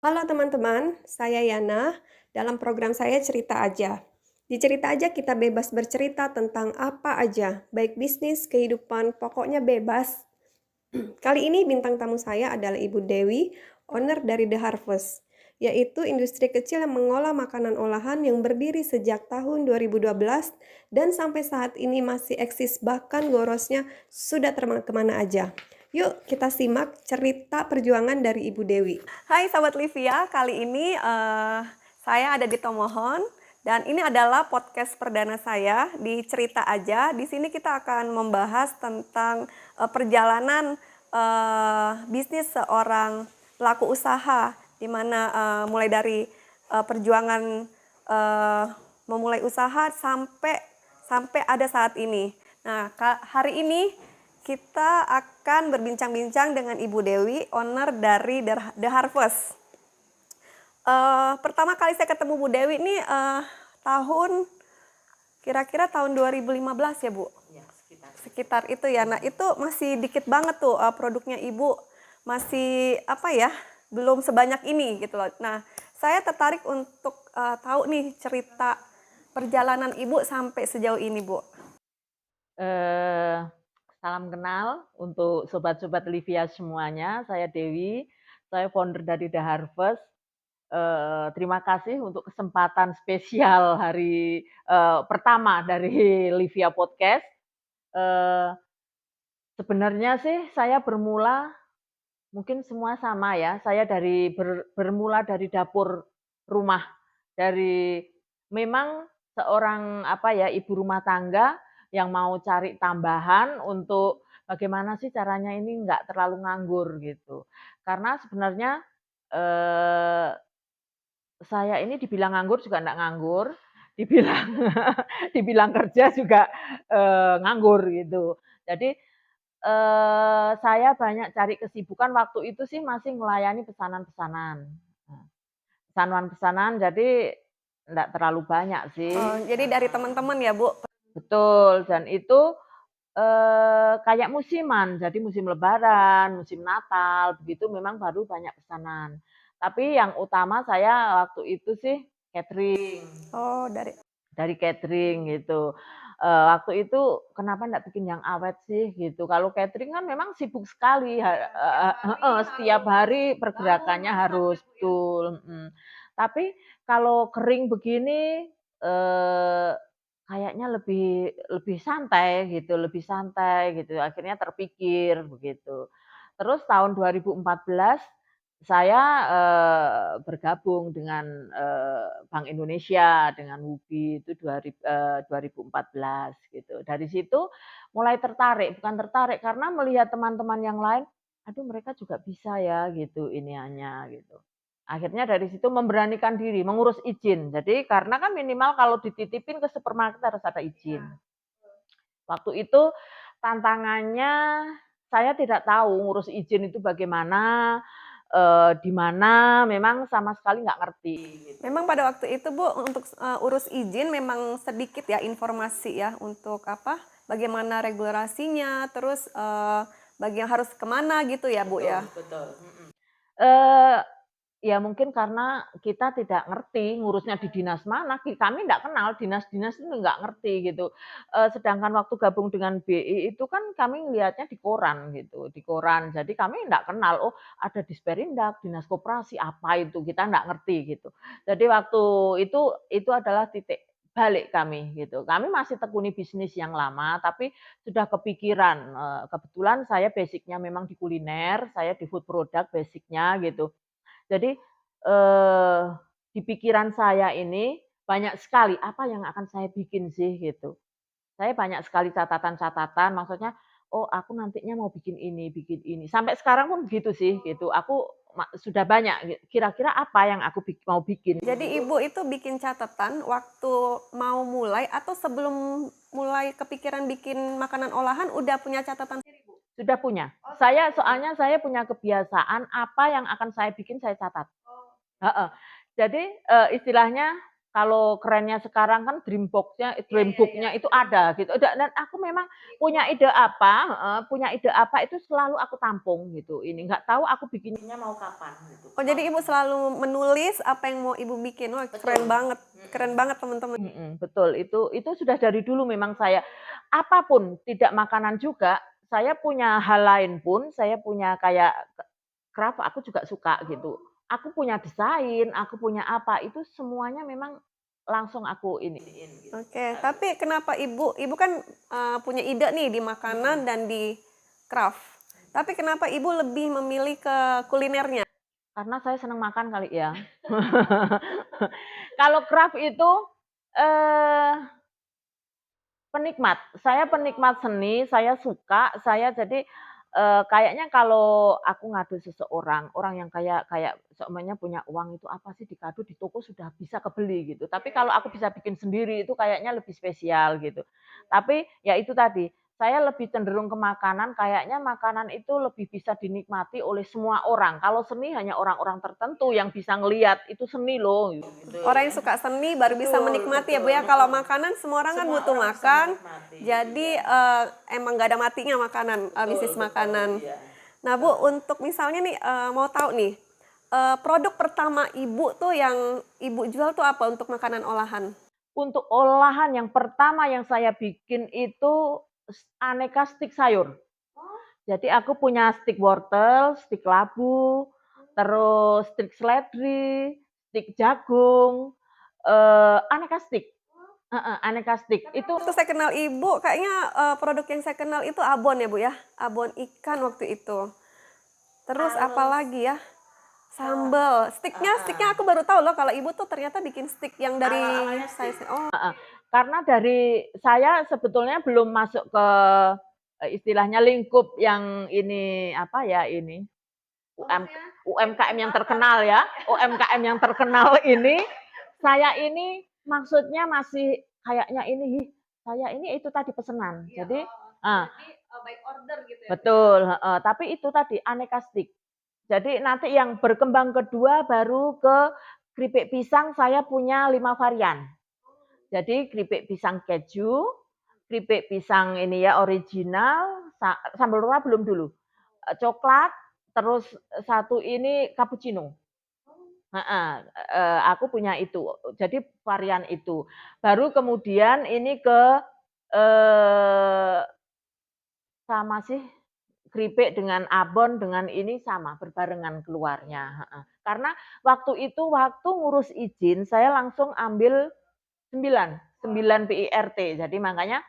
Halo teman-teman, saya Yana. Dalam program saya Cerita Aja. Di Cerita Aja kita bebas bercerita tentang apa aja, baik bisnis, kehidupan, pokoknya bebas. Kali ini bintang tamu saya adalah Ibu Dewi, owner dari The Harvest, yaitu industri kecil yang mengolah makanan olahan yang berdiri sejak tahun 2012 dan sampai saat ini masih eksis, bahkan gorosnya sudah terbang kemana aja. Yuk kita simak cerita perjuangan dari Ibu Dewi. Hai Sahabat Livia, kali ini saya ada di Tomohon dan ini adalah podcast perdana saya di Cerita Aja. Di sini kita akan membahas tentang perjalanan bisnis seorang pelaku usaha, di mana mulai dari perjuangan memulai usaha sampai sampai ada saat ini. Nah, hari ini kita akan berbincang-bincang dengan Ibu Dewi, owner dari The Harvest. Pertama kali saya ketemu Bu Dewi ini tahun kira-kira tahun 2015 ya Bu? Ya, Sekitar itu ya. Nah itu masih dikit banget tuh produknya Ibu, masih apa ya, belum sebanyak ini gitu loh. Nah saya tertarik untuk tahu nih cerita perjalanan Ibu sampai sejauh ini Bu. eee, salam kenal untuk sobat-sobat Livia semuanya, saya Dewi, saya founder dari The Harvest. Terima kasih untuk kesempatan spesial hari, pertama dari Livia Podcast. Eee, Sebenarnya sih saya bermula mungkin semua sama ya, saya bermula dari dapur rumah, dari memang seorang apa ya, ibu rumah tangga yang mau cari tambahan untuk bagaimana sih caranya ini nggak terlalu nganggur gitu. Karena sebenarnya, eee, saya ini dibilang nganggur juga nggak nganggur, dibilang dibilang kerja juga, nganggur gitu. Jadi saya banyak cari kesibukan waktu itu sih masih melayani pesanan-pesanan. Nah, pesanan-pesanan jadi enggak terlalu banyak sih. Jadi dari teman-teman ya Bu? Betul, dan itu, kayak musiman, jadi musim lebaran, musim Natal, begitu memang baru banyak pesanan. Tapi yang utama saya waktu itu sih catering. Oh dari. Dari catering gitu. Waktu itu kenapa ndak bikin yang awet sih gitu, kalau catering kan memang sibuk sekali, heeh, setiap hari pergerakannya harus betul, Tapi kalau kering begini, eee, kayaknya lebih lebih santai gitu, akhirnya terpikir begitu. Terus tahun 2014 saya, bergabung dengan, Bank Indonesia, dengan WUBI itu 2014 gitu. Dari situ mulai tertarik, bukan tertarik karena melihat teman-teman yang lain, aduh mereka juga bisa ya gitu iniannya gitu. Akhirnya dari situ memberanikan diri, mengurus izin. Jadi karena kan minimal kalau dititipin ke supermarket harus ada izin. Waktu itu tantangannya saya tidak tahu ngurus izin itu bagaimana, di mana, memang sama sekali nggak ngerti gitu. Memang pada waktu itu Bu untuk urus izin memang sedikit ya informasi ya untuk apa, bagaimana regulasinya, terus harus kemana gitu ya Bu Betul ya? betul, Eee, ya mungkin karena kita tidak ngerti ngurusnya di dinas mana, kami nggak kenal dinas-dinas itu nggak ngerti gitu. Sedangkan waktu gabung dengan BI itu kan kami ngelihatnya di koran gitu, di koran. Jadi kami nggak kenal, oh ada Disperindak, Dinas Koperasi, apa itu, kita nggak ngerti gitu. Jadi waktu itu adalah titik balik kami gitu. Kami masih tekuni bisnis yang lama, tapi sudah kepikiran, kebetulan saya basic-nya memang di kuliner, saya di food product basic-nya gitu. Jadi, eee, di pikiran saya ini banyak sekali, apa yang akan saya bikin sih gitu. Saya banyak sekali catatan-catatan, maksudnya, "Oh aku nantinya mau bikin ini." Sampai sekarang pun begitu sih gitu, aku sudah banyak kira-kira apa yang aku mau bikin Jadi gitu. Ibu itu bikin catatan waktu mau mulai atau sebelum mulai kepikiran bikin makanan olahan udah punya catatan sendiri Bu? Sudah punya. Soalnya saya punya kebiasaan apa yang akan saya bikin saya catat. Heeh. Jadi, istilahnya Kalau kerennya sekarang kan Dreambook-nya itu ada gitu, dan aku memang punya ide apa punya ide apa itu selalu aku tampung gitu, ini nggak tahu aku bikinnya mau kapan gitu. Oh, jadi Ibu selalu menulis apa yang mau Ibu bikin. Wah, keren Betul, banget. Keren banget, teman-teman. betul, itu sudah dari dulu memang saya apapun, tidak makanan juga, saya punya hal lain pun, saya punya kayak craft aku juga suka gitu. Aku punya desain, aku punya apa, itu semuanya memang langsung aku iniin gitu. Oke, tapi kenapa Ibu kan, punya ide nih di makanan dan di craft. Tapi kenapa Ibu lebih memilih ke kulinernya? Karena saya senang makan kali ya. Kalau craft itu, eee, penikmat. Saya penikmat seni, saya suka, saya jadi, kayaknya kalau aku ngadu seseorang, orang yang kayak kayak seumpamanya punya uang itu apa sih dikado di toko sudah bisa kebeli gitu. Tapi kalau aku bisa bikin sendiri itu kayaknya lebih spesial gitu. Tapi ya itu tadi, saya lebih cenderung ke makanan, kayaknya makanan itu lebih bisa dinikmati oleh semua orang. Kalau seni hanya orang-orang tertentu yang bisa ngelihat, itu seni loh gitu. Orang yang suka seni baru bisa Betul, menikmati ya, Bu, betul, ya. Kalau makanan semua orang kan semua butuh orang bisa makan. menikmati, Jadi, iya. emang nggak ada matinya makanan, bisnis Betul, makanan. iya. Nah, Bu, untuk misalnya nih, mau tahu nih, produk pertama Ibu tuh yang Ibu jual tuh apa untuk makanan olahan? Untuk olahan yang pertama yang saya bikin itu aneka stik sayur. Jadi aku punya stik wortel, stik labu, terus stik seledri, stik jagung, aneka stik. Heeh, aneka stik. Itu Waktu saya kenal Ibu kayaknya, produk yang saya kenal itu abon ya, Bu, ya? Abon ikan waktu itu. Terus apa kalau lagi ya? Sambel. Stiknya aku baru tahu loh kalau Ibu tuh ternyata bikin stik yang dari awal-awalnya saya stik. oh, Heeh, karena dari saya sebetulnya belum masuk ke, istilahnya lingkup yang ini, apa ya, ini, UMKM yang terkenal ya, UMKM yang terkenal ini, saya ini maksudnya masih kayaknya ini, saya ini itu tadi pesenan. Jadi by order gitu ya, Bu, ya? betul, heeh, tapi itu tadi aneka stik. Jadi nanti yang berkembang kedua baru ke keripik pisang saya punya 5 varian. Jadi keripik pisang keju, keripik pisang ini ya original, sambal roa belum dulu, coklat, terus satu ini cappuccino. Heeh, aku punya itu. Jadi varian itu. Baru kemudian ini ke, eee, sama sih keripik dengan abon dengan ini sama, berbarengan keluarnya, heeh. Karena waktu ngurus izin, saya langsung ambil 9, 9 PIRT. Jadi makanya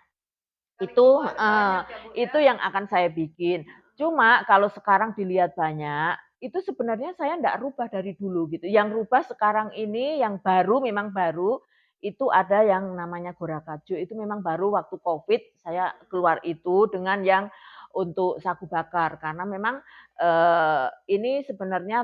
itu heeh, itu yang akan saya bikin. Cuma kalau sekarang dilihat banyak, itu sebenarnya saya ndak rubah dari dulu gitu. Yang rubah sekarang ini yang baru, memang baru, itu ada yang namanya Gorakaju, itu memang baru waktu Covid saya keluar itu dengan yang untuk sagu bakar. Karena memang, ini sebenarnya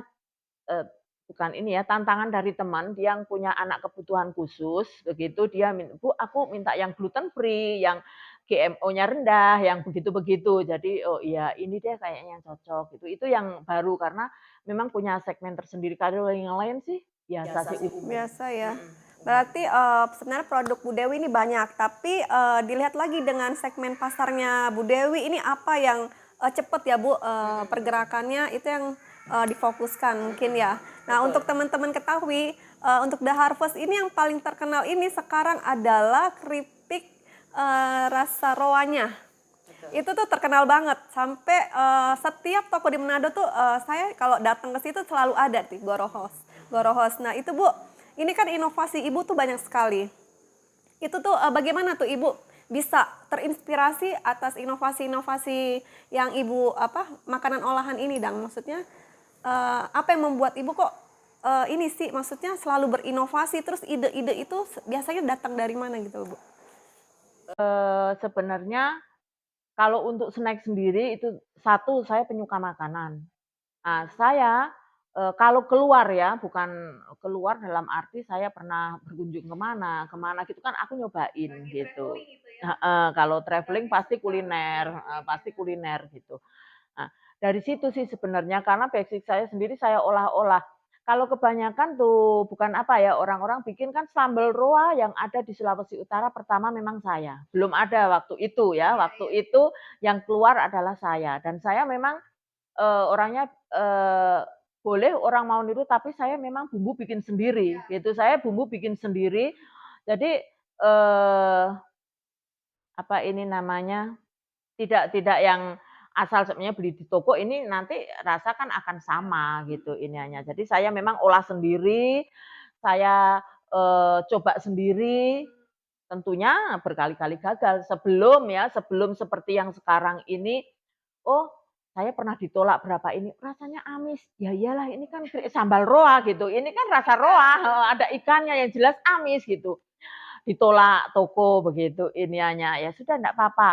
Eee, bukan ini ya, tantangan dari teman yang punya anak kebutuhan khusus, begitu dia "Bu, aku minta yang gluten free, yang GMO-nya rendah, yang begitu-begitu." Jadi, oh iya, ini deh kayaknya yang cocok gitu. Itu yang baru karena memang punya segmen tersendiri. Kalau yang lain sih biasa sih, umum. Biasa ya. Umum. Berarti, sebenarnya produk Bu Dewi ini banyak, tapi, dilihat lagi dengan segmen pasarnya Bu Dewi ini apa yang, cepet ya, Bu, pergerakannya itu yang, difokuskan mungkin ya. Nah, untuk teman-teman ketahui, untuk The Harvest ini yang paling terkenal ini sekarang adalah keripik, rasa roanya. Itu tuh terkenal banget sampai, setiap toko di Manado tuh, saya kalau datang ke situ selalu ada nih Gorohos Gorohos. Nah itu, Bu, ini kan inovasi Ibu tuh banyak sekali. Itu tuh, bagaimana tuh Ibu bisa terinspirasi atas inovasi-inovasi yang Ibu apa, makanan olahan ini Dang? Maksudnya, apa yang membuat Ibu kok, ini sih maksudnya selalu berinovasi terus ide-ide itu biasanya datang dari mana gitu, Bu? Sebenarnya kalau untuk snack sendiri itu satu, saya penyuka makanan. Nah, saya, kalau keluar ya, bukan keluar dalam arti saya pernah berkunjung ke mana gitu kan aku nyobain gitu. Heeh, kalau traveling pasti kuliner gitu. Nah, dari situ sih sebenarnya karena basic saya sendiri saya olah-olah. Kalau kebanyakan tuh bukan apa ya, orang-orang bikin kan sambal roa yang ada di Sulawesi Utara pertama memang saya. Belum ada waktu itu ya, waktu itu yang keluar adalah saya dan saya memang, orangnya, boleh orang mau niru tapi saya memang bumbu bikin sendiri gitu. Saya bumbu bikin sendiri, jadi, apa ini namanya, tidak yang asal sebenarnya beli di toko ini nanti rasa kan akan sama gitu iniannya. Jadi saya memang olah sendiri, saya, coba sendiri, tentunya berkali-kali gagal. Sebelum seperti yang sekarang ini, oh saya pernah ditolak berapa ini, "Rasanya amis." Ya iyalah ini kan sambal roa gitu, ini kan rasa roa, heeh, ada ikannya yang jelas amis gitu. Ditolak toko begitu iniannya, ya sudah enggak apa-apa,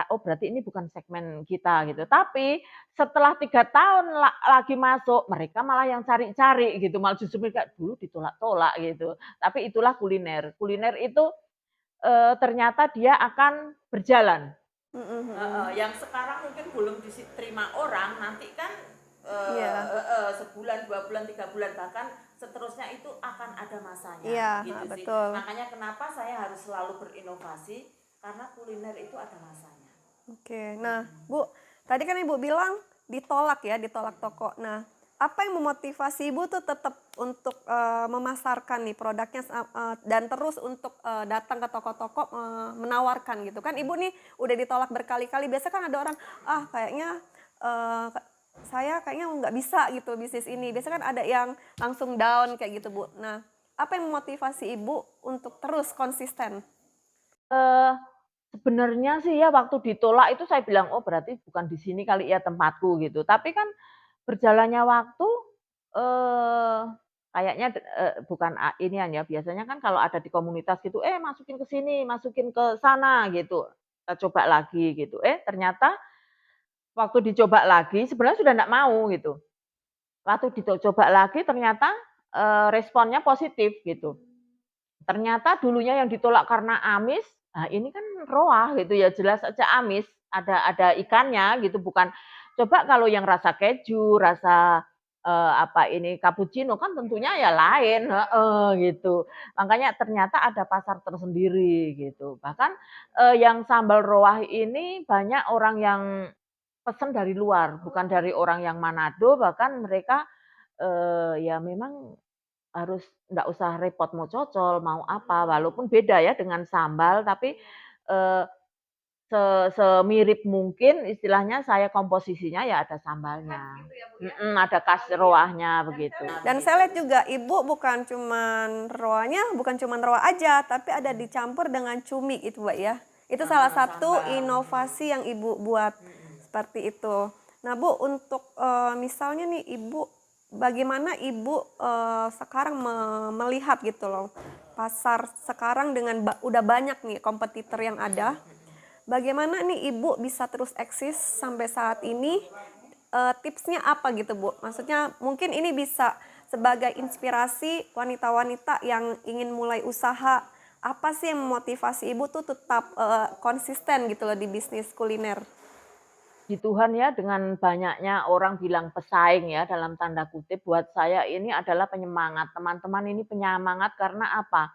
oh berarti ini bukan segmen kita gitu. Tapi setelah 3 tahun lagi masuk, mereka malah yang cari-cari gitu, malah justru mereka, "Dulu ditolak-tolak," gitu. Tapi itulah kuliner. Kuliner itu, ternyata dia akan berjalan. Mhm Heeh, mhm. yang sekarang mungkin belum diterima orang, nanti kan, Iya. sebulan, 2 bulan, 3 bulan, bahkan seterusnya itu akan ada masanya, Iya, heeh, gitu sih. betul. Makanya kenapa saya harus selalu berinovasi, karena kuliner itu ada masanya. Oke. Nah, Mhm. Bu, tadi kan Ibu bilang ditolak ya, ditolak toko. Nah, apa yang memotivasi Ibu tuh tetap untuk, memasarkan nih produknya dan terus untuk, datang ke toko-toko, menawarkan gitu kan Ibu nih udah ditolak berkali-kali, biasa kan ada orang, "Ah kayaknya, eee, saya kayaknya nggak bisa gitu bisnis ini." Biasa kan ada yang langsung down kayak gitu, Bu. Nah, apa yang memotivasi Ibu untuk terus konsisten? Eee, sebenarnya sih ya waktu ditolak itu saya bilang, "Oh berarti bukan di sini kali ya tempatku," gitu. Tapi kan berjalannya waktu, eee, kayaknya bukan inian ya, biasanya kan kalau ada di komunitas gitu, masukin ke sini, masukin ke sana," gitu. Kita coba lagi gitu, ternyata waktu dicoba lagi sebenarnya sudah ndak mau gitu. Waktu coba lagi ternyata, responnya positif gitu. Ternyata dulunya yang ditolak karena amis, nah ini kan roah gitu ya, jelas aja amis, ada ikannya gitu, bukan coba kalau yang rasa keju, rasa, apa ini, cappuccino kan tentunya ya lain heeh, gitu. Makanya ternyata ada pasar tersendiri gitu. Bahkan, yang sambal roah ini banyak orang yang pesen dari luar, bukan dari orang yang Manado, bahkan mereka, ya memang harus nggak usah repot mau cocol, mau apa, walaupun beda ya dengan sambal, tapi, eee, semirip mungkin istilahnya saya komposisinya ya ada sambalnya. Ada khas roahnya begitu. Nah Dan begitu. saya lihat juga Ibu bukan cuman roanya, bukan cuman roa aja, tapi ada dicampur dengan cumi itu, Mbak, ya. Itu salah Heeh, satu sambal, inovasi yang Ibu buat, mhm. seperti itu. Nah, Bu, untuk, misalnya nih Ibu, bagaimana Ibu, sekarang melihat gitu loh, pasar sekarang dengan udah banyak nih kompetitor yang ada, bagaimana nih Ibu bisa terus eksis sampai saat ini? Tipsnya apa gitu, Bu? Maksudnya mungkin ini bisa sebagai inspirasi wanita-wanita yang ingin mulai usaha. Apa sih yang memotivasi Ibu tuh tetap, konsisten gitu loh di bisnis kuliner? Puji Tuhan ya dengan banyaknya orang bilang pesaing ya dalam tanda kutip, buat saya ini adalah penyemangat. Teman-teman ini penyemangat karena apa?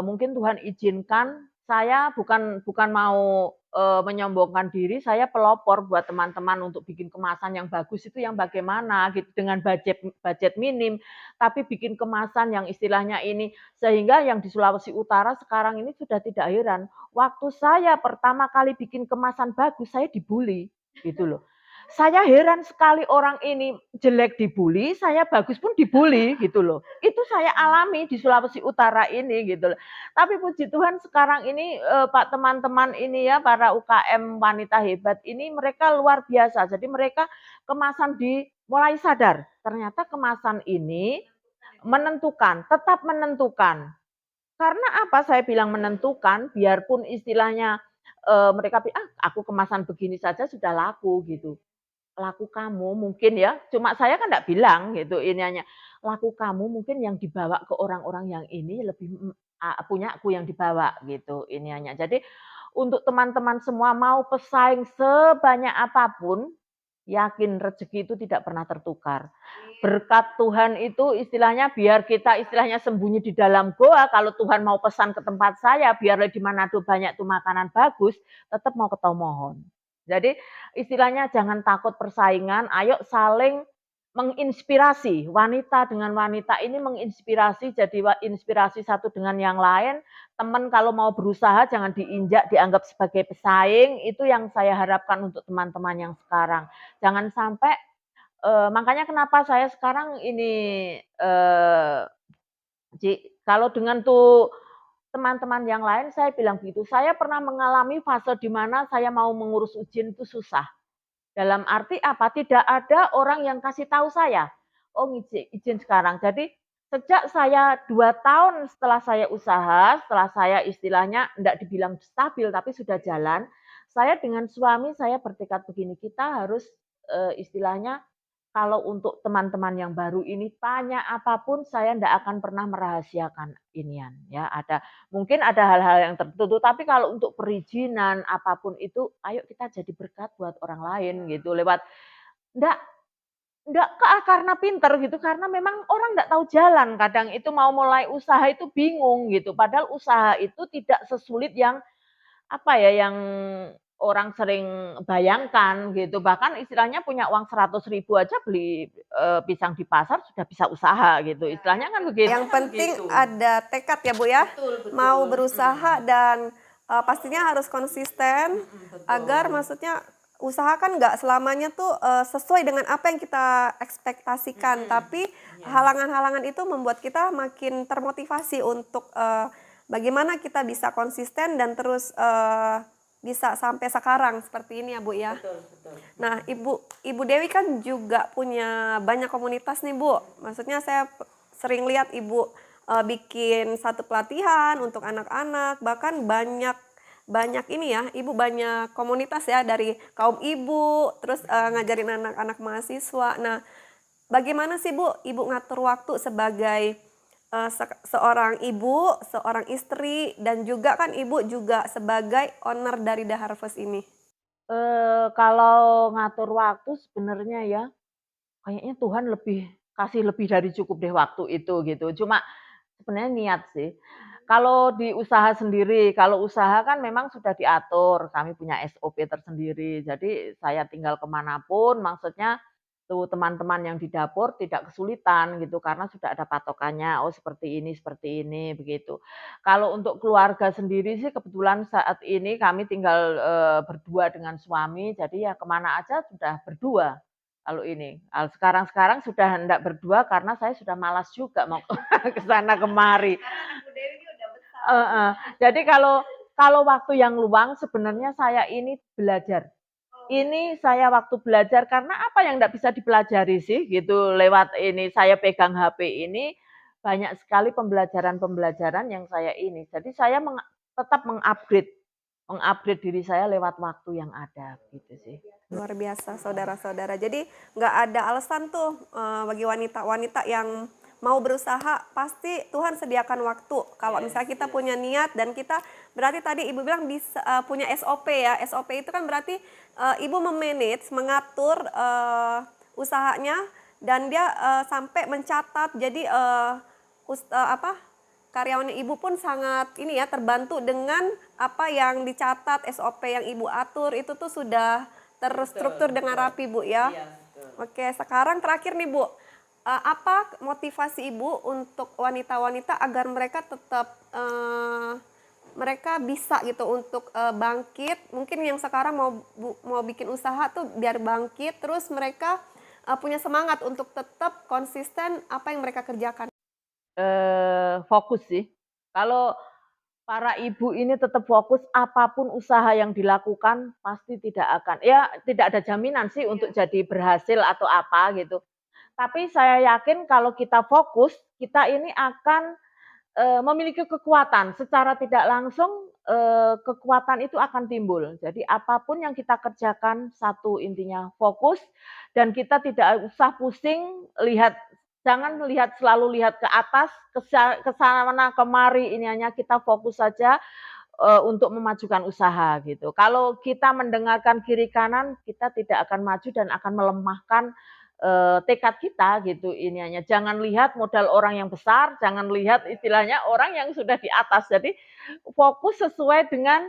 Mungkin Tuhan izinkan saya bukan bukan mau, menyombongkan diri, saya pelopor buat teman-teman untuk bikin kemasan yang bagus itu yang bagaimana gitu, dengan budget budget minim, tapi bikin kemasan yang istilahnya ini sehingga yang di Sulawesi Utara sekarang ini sudah tidak heran, waktu saya pertama kali bikin kemasan bagus, saya dibully, gitu loh. Saya heran sekali orang ini jelek dibully, saya bagus pun dibully gitu loh. Itu saya alami di Sulawesi Utara ini gitu loh. Tapi puji Tuhan sekarang ini, Pak teman-teman ini ya para UKM wanita hebat ini mereka luar biasa. Jadi mereka kemasan mulai sadar, ternyata kemasan ini menentukan, tetap menentukan. Karena apa saya bilang menentukan, biarpun istilahnya, mereka aku kemasan begini saja sudah laku," gitu. Laku kamu mungkin ya, cuma saya kan nggak bilang gitu iniannya, laku kamu mungkin yang dibawa ke orang-orang yang ini lebih, punya aku yang dibawa gitu iniannya. Jadi untuk teman-teman semua mau pesaing sebanyak apapun, yakin rezeki itu tidak pernah tertukar. Berkat Tuhan itu istilahnya biar kita istilahnya sembunyi di dalam goa, kalau Tuhan mau pesan ke tempat saya, biar di Manado banyak tuh makanan bagus, tetap mau ke Tomohon. Jadi istilahnya jangan takut persaingan, ayo saling menginspirasi. Wanita dengan wanita ini menginspirasi, jadi inspirasi satu dengan yang lain. Teman kalau mau berusaha jangan diinjak, dianggap sebagai pesaing, itu yang saya harapkan untuk teman-teman yang sekarang. Jangan sampai makanya kenapa saya sekarang ini, eee, kalau dengan tuh teman-teman yang lain saya bilang begitu, saya pernah mengalami fase di mana saya mau mengurus ujian itu susah. Dalam arti apa, tidak ada orang yang kasih tahu saya, "Oh izin sekarang." Jadi sejak saya 2 tahun setelah saya usaha, setelah saya istilahnya enggak dibilang stabil tapi sudah jalan, saya dengan suami saya bertekad begini, kita harus, istilahnya kalau untuk teman-teman yang baru ini tanya apapun saya ndak akan pernah merahasiakan inian ya, mungkin ada hal-hal yang tertentu, tapi kalau untuk perizinan apapun itu, ayo kita jadi berkat buat orang lain gitu lewat ndak ndak karena pinter gitu, karena memang orang ndak tahu jalan, kadang itu mau mulai usaha itu bingung gitu, padahal usaha itu tidak sesulit yang apa ya, yang orang sering bayangkan gitu, bahkan istilahnya punya uang 100.000 aja beli, pisang di pasar sudah bisa usaha gitu, istilahnya kan begitu. Yang penting ada tekad ya, Bu, ya. Mau berusaha dan, pastinya harus konsisten agar maksudnya usaha kan nggak selamanya tuh, sesuai dengan apa yang kita ekspektasikan, tapi halangan-halangan itu membuat kita makin termotivasi untuk, bagaimana kita bisa konsisten dan terus, bisa sampai sekarang seperti ini ya, Bu, ya. Nah, Ibu Dewi kan juga punya banyak komunitas nih, Bu. Maksudnya saya sering lihat Ibu, bikin satu pelatihan untuk anak-anak, bahkan banyak banyak ini ya, Ibu banyak komunitas ya dari kaum ibu, terus, ngajarin anak-anak mahasiswa. Nah, bagaimana sih, Bu, Ibu ngatur waktu sebagai, seorang ibu, seorang istri, dan juga kan Ibu juga sebagai owner dari The Harvest ini? Kalau ngatur waktu sebenarnya ya, kayaknya Tuhan kasih lebih dari cukup deh waktu itu gitu, cuma sebenarnya niat sih. Kalau di usaha sendiri, kalau usaha kan memang sudah diatur, kami punya SOP tersendiri, jadi saya tinggal kemanapun, maksudnya tuh teman-teman yang di dapur tidak kesulitan gitu, karena sudah ada patokannya, oh seperti ini, begitu. Kalau untuk keluarga sendiri sih kebetulan saat ini kami tinggal, berdua dengan suami, jadi ya kemana aja sudah berdua, kalau ini. Kalau sekarang-sekarang sudah hendak berdua karena saya sudah malas juga mau ke sana kemari. Heeh. Jadi kalau waktu yang luang sebenarnya saya ini belajar. Ini saya waktu belajar karena apa yang ndak bisa dipelajari sih gitu lewat ini saya pegang HP ini, banyak sekali pembelajaran-pembelajaran yang saya ini. Jadi saya tetap meng-upgrade diri saya lewat waktu yang ada gitu sih. Luar biasa saudara-saudara. Jadi nggak ada alasan tuh, bagi wanita-wanita yang mau berusaha, pasti Tuhan sediakan waktu. Kalau misalnya kita punya niat dan kita berarti tadi Ibu bilang bisa, punya SOP ya. SOP itu kan berarti, Ibu mengatur, usahanya dan dia, sampai mencatat. Jadi, karyawan Ibu pun sangat ini ya, terbantu dengan apa yang dicatat, SOP yang Ibu atur itu tuh sudah terstruktur dengan rapi, Bu, ya. Oke, sekarang terakhir nih, Bu, apa motivasi Ibu untuk wanita-wanita agar mereka tetap, mereka bisa gitu untuk, bangkit, mungkin yang sekarang mau bikin usaha tuh biar bangkit, terus mereka, punya semangat untuk tetap konsisten apa yang mereka kerjakan? Fokus sih. Kalau para ibu ini tetap fokus, apapun usaha yang dilakukan pasti tidak ada jaminan sih untuk jadi berhasil atau apa gitu. Tapi saya yakin kalau kita fokus, kita ini akan, memiliki kekuatan. Secara tidak langsung, kekuatan itu akan timbul. Jadi apapun yang kita kerjakan, satu intinya fokus dan kita tidak usah pusing jangan selalu lihat ke atas, ke sana kemari, ini hanya kita fokus saja, untuk memajukan usaha gitu. Kalau kita mendengarkan kiri kanan, kita tidak akan maju dan akan melemahkan, tekad kita gitu iniannya. Jangan lihat modal orang yang besar, jangan lihat istilahnya orang yang sudah di atas. Jadi fokus sesuai dengan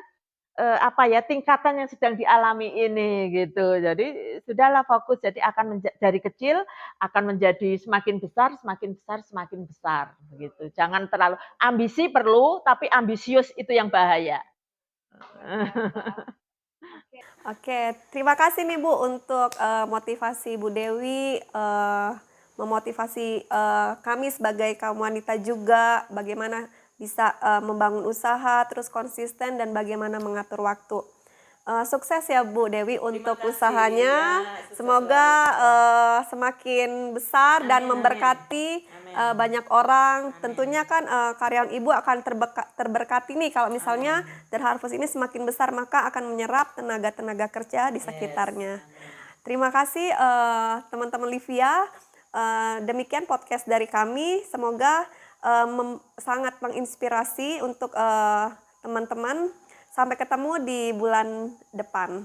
apa ya, tingkatan yang sedang dialami ini gitu. Jadi sudahlah fokus, jadi akan dari kecil akan menjadi semakin besar semakin besar semakin besar, begitu. Jangan terlalu ambisi perlu, tapi ambisius itu yang bahaya. Oke, terima kasih nih Bu untuk motivasi Bu Dewi, memotivasi kami sebagai kaum wanita juga bagaimana bisa membangun usaha terus konsisten dan bagaimana mengatur waktu. Sukses ya Bu Dewi untuk usahanya. Semoga semakin besar dan memberkati banyak orang. Tentunya kan karyawan Ibu akan terberkati nih kalau misalnya The Harvest ini semakin besar maka akan menyerap tenaga-tenaga kerja di sekitarnya. Terima kasih teman-teman Livia. Demikian podcast dari kami. Semoga sangat menginspirasi untuk teman-teman. Sampai ketemu di bulan depan.